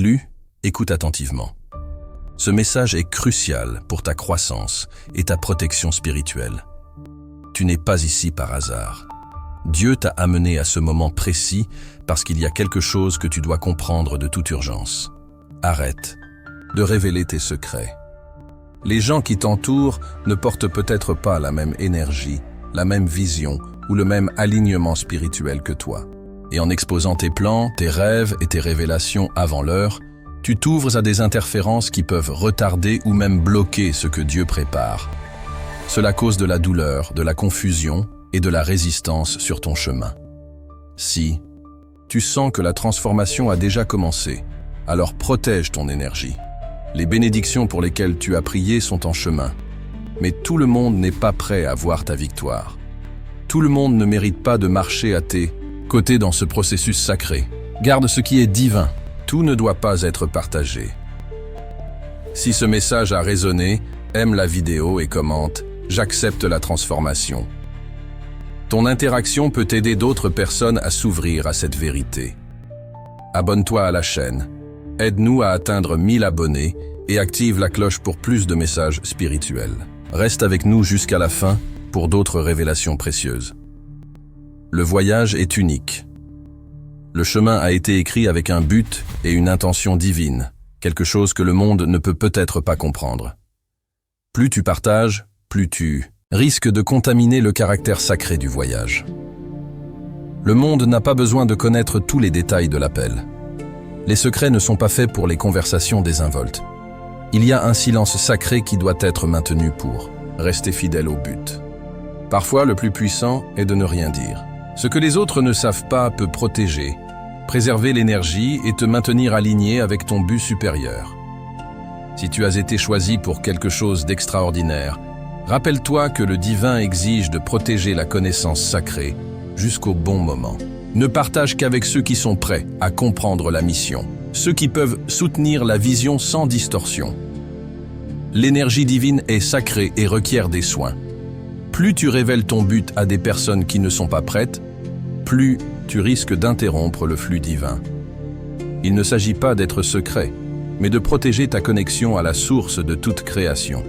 lu, écoute attentivement. Ce message est crucial pour ta croissance et ta protection spirituelle. Tu n'es pas ici par hasard. Dieu t'a amené à ce moment précis parce qu'il y a quelque chose que tu dois comprendre de toute urgence. Arrête de révéler tes secrets. Les gens qui t'entourent ne portent peut-être pas la même énergie, la même vision ou le même alignement spirituel que toi. Et en exposant tes plans, tes rêves et tes révélations avant l'heure, tu t'ouvres à des interférences qui peuvent retarder ou même bloquer ce que Dieu prépare. Cela cause de la douleur, de la confusion et de la résistance sur ton chemin. Si tu sens que la transformation a déjà commencé, alors protège ton énergie. Les bénédictions pour lesquelles tu as prié sont en chemin. Mais tout le monde n'est pas prêt à voir ta victoire. Tout le monde ne mérite pas de marcher à tes côtés dans ce processus sacré. Garde ce qui est divin. Tout ne doit pas être partagé. Si ce message a résonné, aime la vidéo et commente « J'accepte la transformation ». Ton interaction peut aider d'autres personnes à s'ouvrir à cette vérité. Abonne-toi à la chaîne, aide-nous à atteindre 1000 abonnés et active la cloche pour plus de messages spirituels. Reste avec nous jusqu'à la fin pour d'autres révélations précieuses. Le voyage est unique. Le chemin a été écrit avec un but et une intention divine, quelque chose que le monde ne peut peut-être pas comprendre. Plus tu partages, plus tu risques de contaminer le caractère sacré du voyage. Le monde n'a pas besoin de connaître tous les détails de l'appel. Les secrets ne sont pas faits pour les conversations désinvoltes. Il y a un silence sacré qui doit être maintenu pour rester fidèle au but. Parfois, le plus puissant est de ne rien dire. Ce que les autres ne savent pas peut protéger, préserver l'énergie et te maintenir aligné avec ton but supérieur. Si tu as été choisi pour quelque chose d'extraordinaire, rappelle-toi que le divin exige de protéger la connaissance sacrée jusqu'au bon moment. Ne partage qu'avec ceux qui sont prêts à comprendre la mission, ceux qui peuvent soutenir la vision sans distorsion. L'énergie divine est sacrée et requiert des soins. Plus tu révèles ton but à des personnes qui ne sont pas prêtes, plus tu risques d'interrompre le flux divin. Il ne s'agit pas d'être secret, mais de protéger ta connexion à la source de toute création.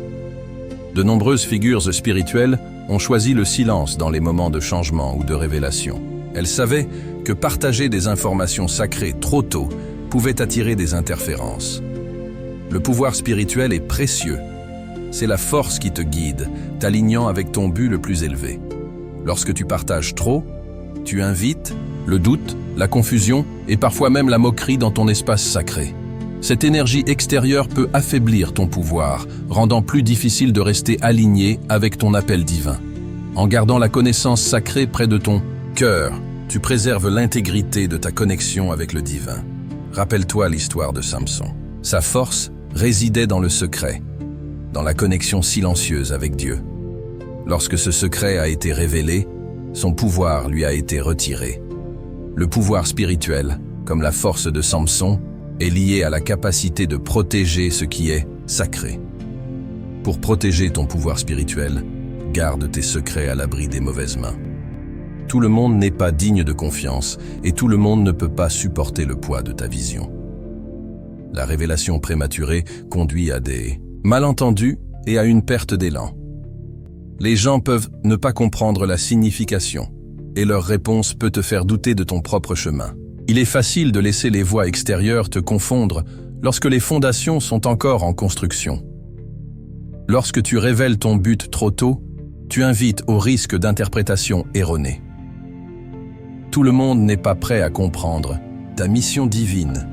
De nombreuses figures spirituelles ont choisi le silence dans les moments de changement ou de révélation. Elles savaient que partager des informations sacrées trop tôt pouvait attirer des interférences. Le pouvoir spirituel est précieux. C'est la force qui te guide, t'alignant avec ton but le plus élevé. Lorsque tu partages trop, tu invites le doute, la confusion et parfois même la moquerie dans ton espace sacré. Cette énergie extérieure peut affaiblir ton pouvoir, rendant plus difficile de rester aligné avec ton appel divin. En gardant la connaissance sacrée près de ton cœur, tu préserves l'intégrité de ta connexion avec le divin. Rappelle-toi l'histoire de Samson. Sa force résidait dans le secret, dans la connexion silencieuse avec Dieu. Lorsque ce secret a été révélé, son pouvoir lui a été retiré. Le pouvoir spirituel, comme la force de Samson, est lié à la capacité de protéger ce qui est sacré. Pour protéger ton pouvoir spirituel, garde tes secrets à l'abri des mauvaises mains. Tout le monde n'est pas digne de confiance et tout le monde ne peut pas supporter le poids de ta vision. La révélation prématurée conduit à des malentendus et à une perte d'élan. Les gens peuvent ne pas comprendre la signification et leur réponse peut te faire douter de ton propre chemin. Il est facile de laisser les voix extérieures te confondre lorsque les fondations sont encore en construction. Lorsque tu révèles ton but trop tôt, tu invites au risque d'interprétation erronée. Tout le monde n'est pas prêt à comprendre ta mission divine,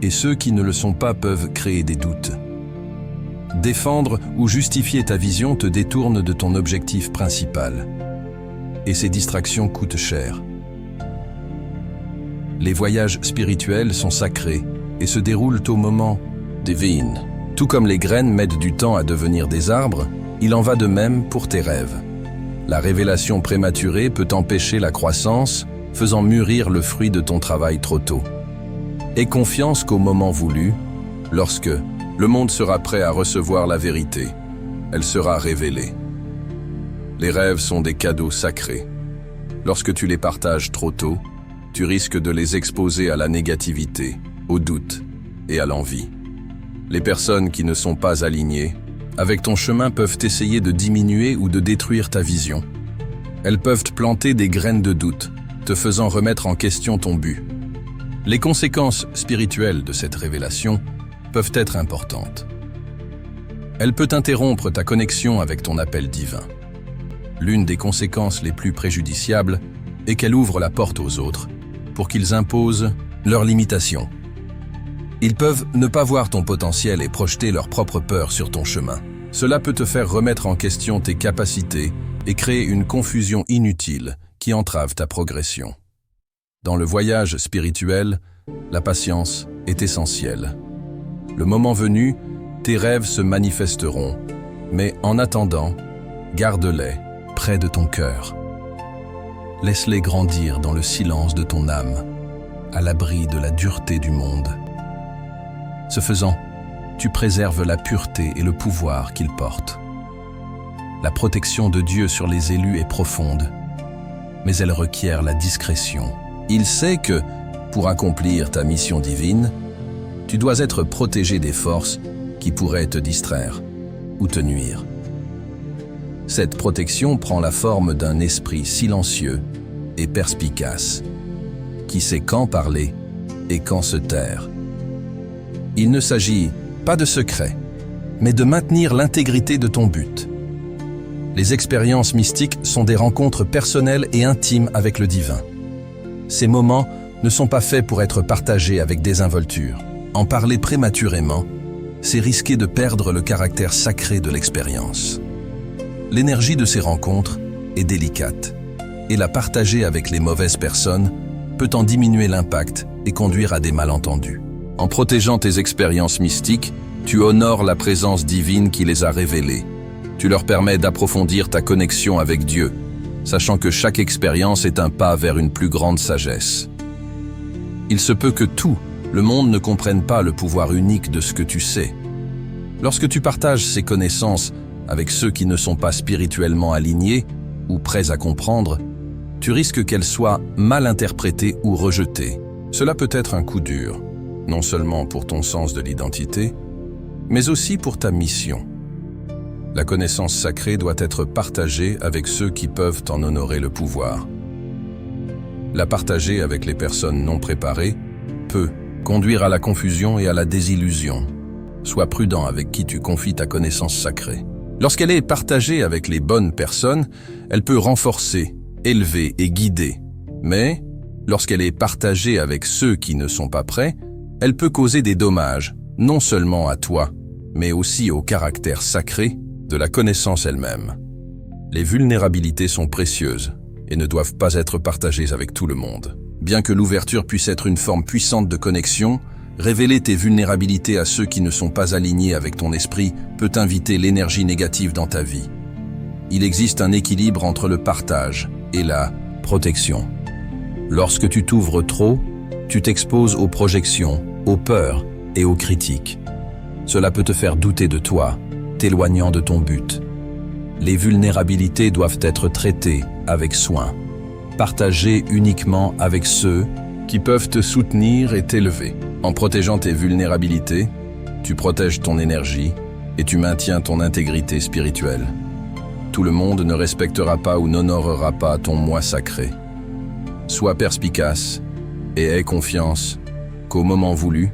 et ceux qui ne le sont pas peuvent créer des doutes. Défendre ou justifier ta vision te détourne de ton objectif principal, et ces distractions coûtent cher. Les voyages spirituels sont sacrés et se déroulent au moment divin. Tout comme les graines mettent du temps à devenir des arbres, il en va de même pour tes rêves. La révélation prématurée peut empêcher la croissance, faisant mûrir le fruit de ton travail trop tôt. Aie confiance qu'au moment voulu, lorsque le monde sera prêt à recevoir la vérité, elle sera révélée. Les rêves sont des cadeaux sacrés. Lorsque tu les partages trop tôt, tu risques de les exposer à la négativité, au doute et à l'envie. Les personnes qui ne sont pas alignées avec ton chemin peuvent essayer de diminuer ou de détruire ta vision. Elles peuvent te planter des graines de doute, te faisant remettre en question ton but. Les conséquences spirituelles de cette révélation peuvent être importantes. Elle peut interrompre ta connexion avec ton appel divin. L'une des conséquences les plus préjudiciables est qu'elle ouvre la porte aux autres pour qu'ils imposent leurs limitations. Ils peuvent ne pas voir ton potentiel et projeter leurs propres peurs sur ton chemin. Cela peut te faire remettre en question tes capacités et créer une confusion inutile qui entrave ta progression. Dans le voyage spirituel, la patience est essentielle. Le moment venu, tes rêves se manifesteront, mais en attendant, garde-les près de ton cœur. Laisse-les grandir dans le silence de ton âme, à l'abri de la dureté du monde. Ce faisant, tu préserves la pureté et le pouvoir qu'ils portent. La protection de Dieu sur les élus est profonde, mais elle requiert la discrétion. Il sait que, pour accomplir ta mission divine, tu dois être protégé des forces qui pourraient te distraire ou te nuire. Cette protection prend la forme d'un esprit silencieux et perspicace, qui sait quand parler et quand se taire. Il ne s'agit pas de secret, mais de maintenir l'intégrité de ton but. Les expériences mystiques sont des rencontres personnelles et intimes avec le divin. Ces moments ne sont pas faits pour être partagés avec désinvolture. En parler prématurément, c'est risquer de perdre le caractère sacré de l'expérience. L'énergie de ces rencontres est délicate, et la partager avec les mauvaises personnes peut en diminuer l'impact et conduire à des malentendus. En protégeant tes expériences mystiques, tu honores la présence divine qui les a révélées. Tu leur permets d'approfondir ta connexion avec Dieu, sachant que chaque expérience est un pas vers une plus grande sagesse. Il se peut que tout le monde ne comprenne pas le pouvoir unique de ce que tu sais. Lorsque tu partages ces connaissances avec ceux qui ne sont pas spirituellement alignés ou prêts à comprendre, tu risques qu'elles soient mal interprétées ou rejetées. Cela peut être un coup dur, non seulement pour ton sens de l'identité, mais aussi pour ta mission. La connaissance sacrée doit être partagée avec ceux qui peuvent en honorer le pouvoir. La partager avec les personnes non préparées peut conduire à la confusion et à la désillusion. Sois prudent avec qui tu confies ta connaissance sacrée. Lorsqu'elle est partagée avec les bonnes personnes, elle peut renforcer, élever et guider. Mais, lorsqu'elle est partagée avec ceux qui ne sont pas prêts, elle peut causer des dommages, non seulement à toi, mais aussi au caractère sacré de la connaissance elle-même. Les vulnérabilités sont précieuses et ne doivent pas être partagées avec tout le monde. Bien que l'ouverture puisse être une forme puissante de connexion, révéler tes vulnérabilités à ceux qui ne sont pas alignés avec ton esprit peut inviter l'énergie négative dans ta vie. Il existe un équilibre entre le partage et la protection. Lorsque tu t'ouvres trop, tu t'exposes aux projections, aux peurs et aux critiques. Cela peut te faire douter de toi, t'éloignant de ton but. Les vulnérabilités doivent être traitées avec soin, partagées uniquement avec ceux qui peuvent te soutenir et t'élever. En protégeant tes vulnérabilités, tu protèges ton énergie et tu maintiens ton intégrité spirituelle. Tout le monde ne respectera pas ou n'honorera pas ton moi sacré. Sois perspicace et aie confiance qu'au moment voulu,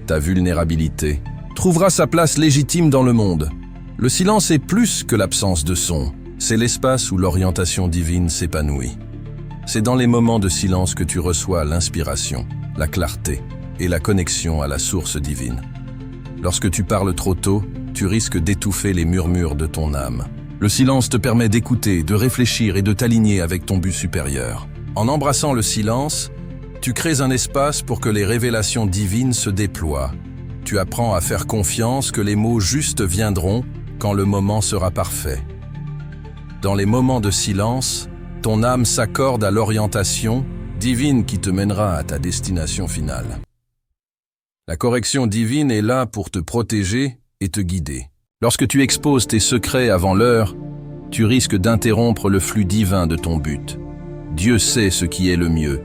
ta vulnérabilité trouvera sa place légitime dans le monde. Le silence est plus que l'absence de son, c'est l'espace où l'orientation divine s'épanouit. C'est dans les moments de silence que tu reçois l'inspiration, la clarté et la connexion à la source divine. Lorsque tu parles trop tôt, tu risques d'étouffer les murmures de ton âme. Le silence te permet d'écouter, de réfléchir et de t'aligner avec ton but supérieur. En embrassant le silence, tu crées un espace pour que les révélations divines se déploient. Tu apprends à faire confiance que les mots justes viendront quand le moment sera parfait. Dans les moments de silence, ton âme s'accorde à l'orientation divine qui te mènera à ta destination finale. La correction divine est là pour te protéger et te guider. Lorsque tu exposes tes secrets avant l'heure, tu risques d'interrompre le flux divin de ton but. Dieu sait ce qui est le mieux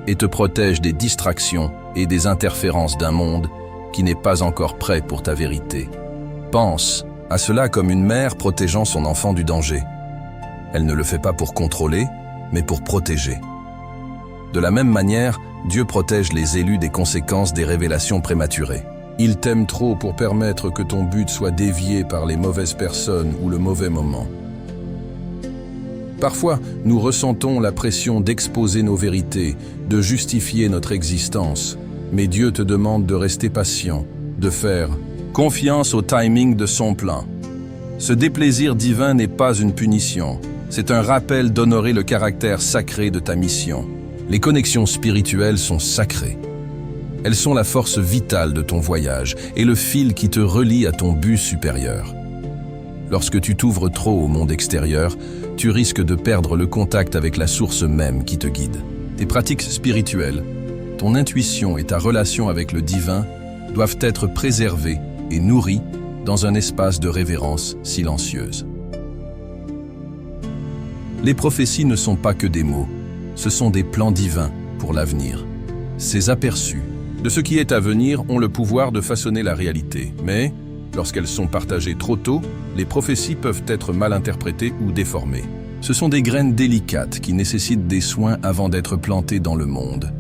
et te protège des distractions et des interférences d'un monde qui n'est pas encore prêt pour ta vérité. Pense à cela comme une mère protégeant son enfant du danger. Elle ne le fait pas pour contrôler, mais pour protéger. De la même manière, Dieu protège les élus des conséquences des révélations prématurées. Il t'aime trop pour permettre que ton but soit dévié par les mauvaises personnes ou le mauvais moment. Parfois, nous ressentons la pression d'exposer nos vérités, de justifier notre existence. Mais Dieu te demande de rester patient, de faire confiance au timing de son plan. Ce déplaisir divin n'est pas une punition, c'est un rappel d'honorer le caractère sacré de ta mission. Les connexions spirituelles sont sacrées. Elles sont la force vitale de ton voyage et le fil qui te relie à ton but supérieur. Lorsque tu t'ouvres trop au monde extérieur, tu risques de perdre le contact avec la source même qui te guide. Tes pratiques spirituelles, ton intuition et ta relation avec le divin doivent être préservées et nourries dans un espace de révérence silencieuse. Les prophéties ne sont pas que des mots, ce sont des plans divins pour l'avenir. Ces aperçus de ce qui est à venir ont le pouvoir de façonner la réalité, mais lorsqu'elles sont partagées trop tôt, les prophéties peuvent être mal interprétées ou déformées. Ce sont des graines délicates qui nécessitent des soins avant d'être plantées dans le monde.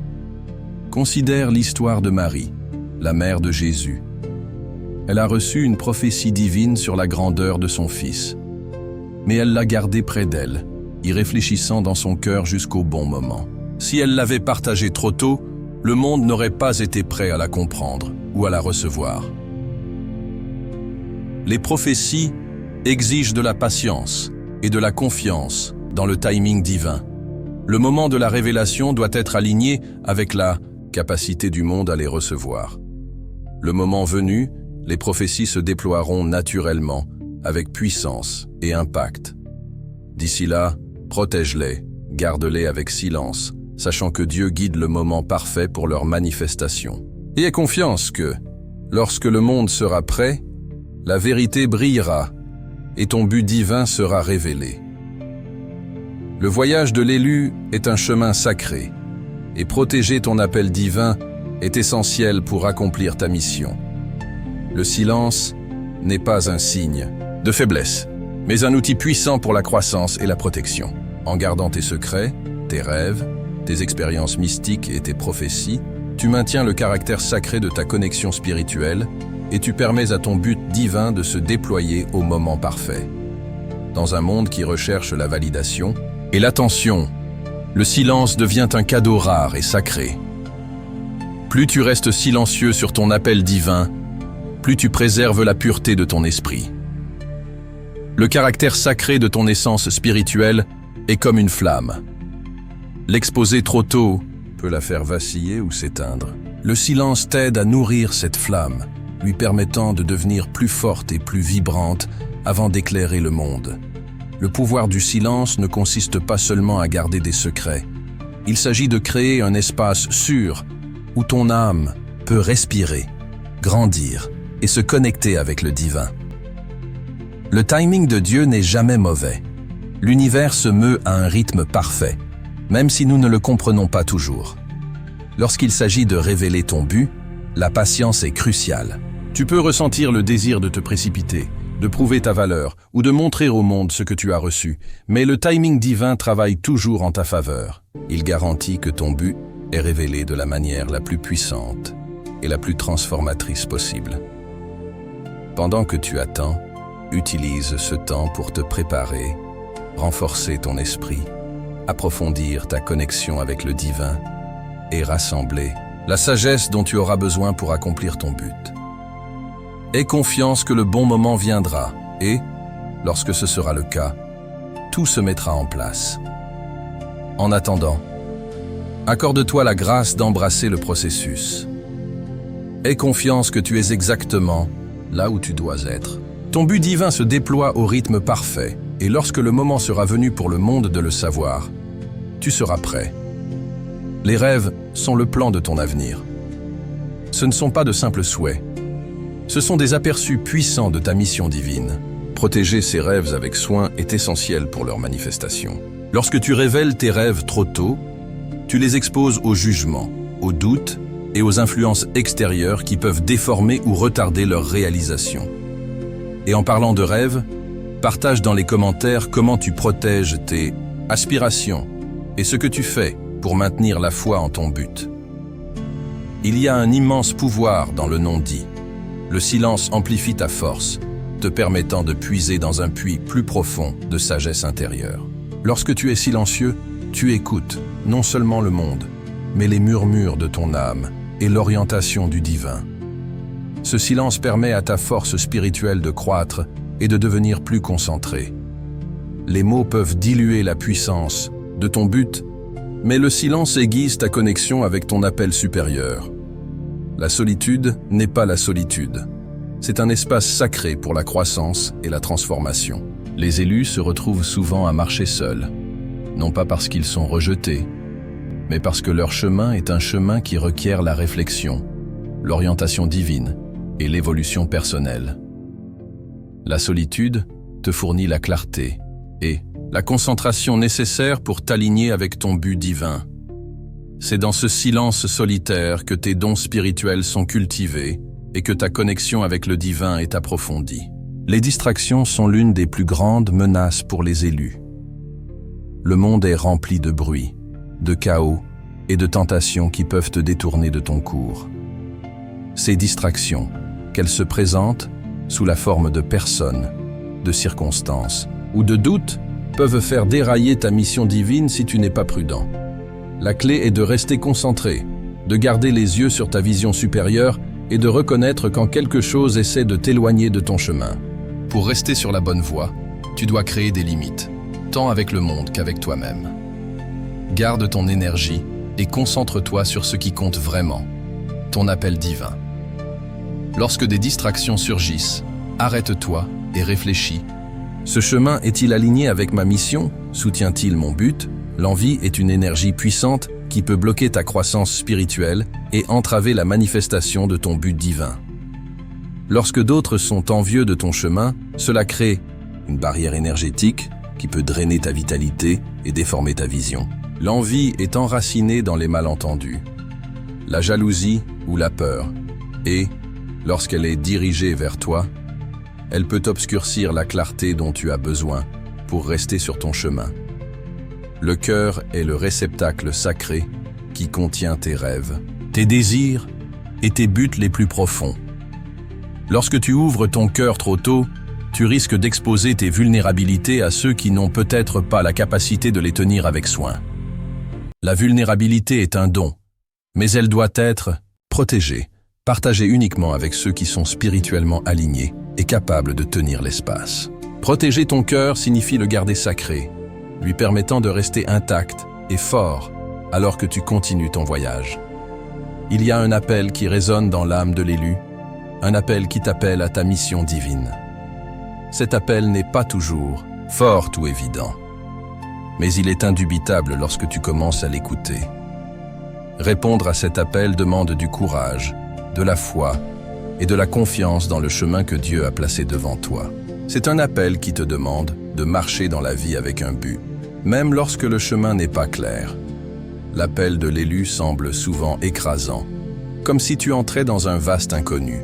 Considère l'histoire de Marie, la mère de Jésus. Elle a reçu une prophétie divine sur la grandeur de son fils. Mais elle l'a gardée près d'elle, y réfléchissant dans son cœur jusqu'au bon moment. Si elle l'avait partagée trop tôt, le monde n'aurait pas été prêt à la comprendre ou à la recevoir. Les prophéties exigent de la patience et de la confiance dans le timing divin. Le moment de la révélation doit être aligné avec la capacité du monde à les recevoir. Le moment venu, les prophéties se déploieront naturellement, avec puissance et impact. D'ici là, protège-les, garde-les avec silence, sachant que Dieu guide le moment parfait pour leur manifestation. Et aie confiance que, lorsque le monde sera prêt, la vérité brillera et ton but divin sera révélé. Le voyage de l'élu est un chemin sacré et protéger ton appel divin est essentiel pour accomplir ta mission. Le silence n'est pas un signe de faiblesse, mais un outil puissant pour la croissance et la protection. En gardant tes secrets, tes rêves, tes expériences mystiques et tes prophéties, tu maintiens le caractère sacré de ta connexion spirituelle et tu permets à ton but divin de se déployer au moment parfait. Dans un monde qui recherche la validation et l'attention, le silence devient un cadeau rare et sacré. Plus tu restes silencieux sur ton appel divin, plus tu préserves la pureté de ton esprit. Le caractère sacré de ton essence spirituelle est comme une flamme. L'exposer trop tôt peut la faire vaciller ou s'éteindre. Le silence t'aide à nourrir cette flamme, lui permettant de devenir plus forte et plus vibrante avant d'éclairer le monde. Le pouvoir du silence ne consiste pas seulement à garder des secrets. Il s'agit de créer un espace sûr où ton âme peut respirer, grandir et se connecter avec le divin. Le timing de Dieu n'est jamais mauvais. L'univers se meut à un rythme parfait, même si nous ne le comprenons pas toujours. Lorsqu'il s'agit de révéler ton but, la patience est cruciale. Tu peux ressentir le désir de te précipiter, de prouver ta valeur ou de montrer au monde ce que tu as reçu, mais le timing divin travaille toujours en ta faveur. Il garantit que ton but est révélé de la manière la plus puissante et la plus transformatrice possible. Pendant que tu attends, utilise ce temps pour te préparer, renforcer ton esprit, approfondir ta connexion avec le divin et rassembler la sagesse dont tu auras besoin pour accomplir ton but. Aie confiance que le bon moment viendra et, lorsque ce sera le cas, tout se mettra en place. En attendant, accorde-toi la grâce d'embrasser le processus. Aie confiance que tu es exactement là où tu dois être. Ton but divin se déploie au rythme parfait et lorsque le moment sera venu pour le monde de le savoir, tu seras prêt. Les rêves sont le plan de ton avenir. Ce ne sont pas de simples souhaits. Ce sont des aperçus puissants de ta mission divine. Protéger ces rêves avec soin est essentiel pour leur manifestation. Lorsque tu révèles tes rêves trop tôt, tu les exposes au jugement, au doute et aux influences extérieures qui peuvent déformer ou retarder leur réalisation. Et en parlant de rêves, partage dans les commentaires comment tu protèges tes aspirations et ce que tu fais pour maintenir la foi en ton but. Il y a un immense pouvoir dans le non-dit. Le silence amplifie ta force, te permettant de puiser dans un puits plus profond de sagesse intérieure. Lorsque tu es silencieux, tu écoutes non seulement le monde, mais les murmures de ton âme et l'orientation du divin. Ce silence permet à ta force spirituelle de croître et de devenir plus concentrée. Les mots peuvent diluer la puissance de ton but, mais le silence aiguise ta connexion avec ton appel supérieur. La solitude n'est pas la solitude. C'est un espace sacré pour la croissance et la transformation. Les élus se retrouvent souvent à marcher seuls, non pas parce qu'ils sont rejetés, mais parce que leur chemin est un chemin qui requiert la réflexion, l'orientation divine et l'évolution personnelle. La solitude te fournit la clarté et la concentration nécessaire pour t'aligner avec ton but divin. C'est dans ce silence solitaire que tes dons spirituels sont cultivés et que ta connexion avec le divin est approfondie. Les distractions sont l'une des plus grandes menaces pour les élus. Le monde est rempli de bruit, de chaos et de tentations qui peuvent te détourner de ton cours. Ces distractions, qu'elles se présentent sous la forme de personnes, de circonstances ou de doutes, peuvent faire dérailler ta mission divine si tu n'es pas prudent. La clé est de rester concentré, de garder les yeux sur ta vision supérieure et de reconnaître quand quelque chose essaie de t'éloigner de ton chemin. Pour rester sur la bonne voie, tu dois créer des limites, tant avec le monde qu'avec toi-même. Garde ton énergie et concentre-toi sur ce qui compte vraiment, ton appel divin. Lorsque des distractions surgissent, arrête-toi et réfléchis. Ce chemin est-il aligné avec ma mission? Soutient-il mon but? L'envie est une énergie puissante qui peut bloquer ta croissance spirituelle et entraver la manifestation de ton but divin. Lorsque d'autres sont envieux de ton chemin, cela crée une barrière énergétique qui peut drainer ta vitalité et déformer ta vision. L'envie est enracinée dans les malentendus, la jalousie ou la peur, et, lorsqu'elle est dirigée vers toi, elle peut obscurcir la clarté dont tu as besoin pour rester sur ton chemin. Le cœur est le réceptacle sacré qui contient tes rêves, tes désirs et tes buts les plus profonds. Lorsque tu ouvres ton cœur trop tôt, tu risques d'exposer tes vulnérabilités à ceux qui n'ont peut-être pas la capacité de les tenir avec soin. La vulnérabilité est un don, mais elle doit être protégée, partagée uniquement avec ceux qui sont spirituellement alignés et capables de tenir l'espace. Protéger ton cœur signifie le garder sacré, lui permettant de rester intact et fort alors que tu continues ton voyage. Il y a un appel qui résonne dans l'âme de l'élu, un appel qui t'appelle à ta mission divine. Cet appel n'est pas toujours fort ou évident, mais il est indubitable lorsque tu commences à l'écouter. Répondre à cet appel demande du courage, de la foi et de la confiance dans le chemin que Dieu a placé devant toi. C'est un appel qui te demande de marcher dans la vie avec un but, même lorsque le chemin n'est pas clair. L'appel de l'élu semble souvent écrasant, comme si tu entrais dans un vaste inconnu.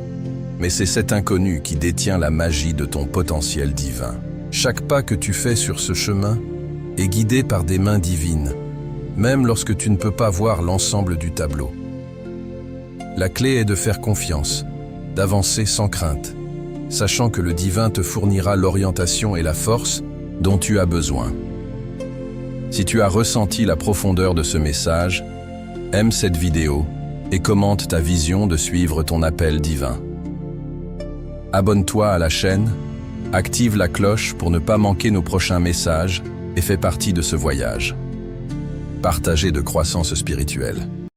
Mais c'est cet inconnu qui détient la magie de ton potentiel divin. Chaque pas que tu fais sur ce chemin est guidé par des mains divines, même lorsque tu ne peux pas voir l'ensemble du tableau. La clé est de faire confiance, d'avancer sans crainte, sachant que le divin te fournira l'orientation et la force dont tu as besoin. Si tu as ressenti la profondeur de ce message, aime cette vidéo et commente ta vision de suivre ton appel divin. Abonne-toi à la chaîne, active la cloche pour ne pas manquer nos prochains messages et fais partie de ce voyage. Partagez de croissance spirituelle.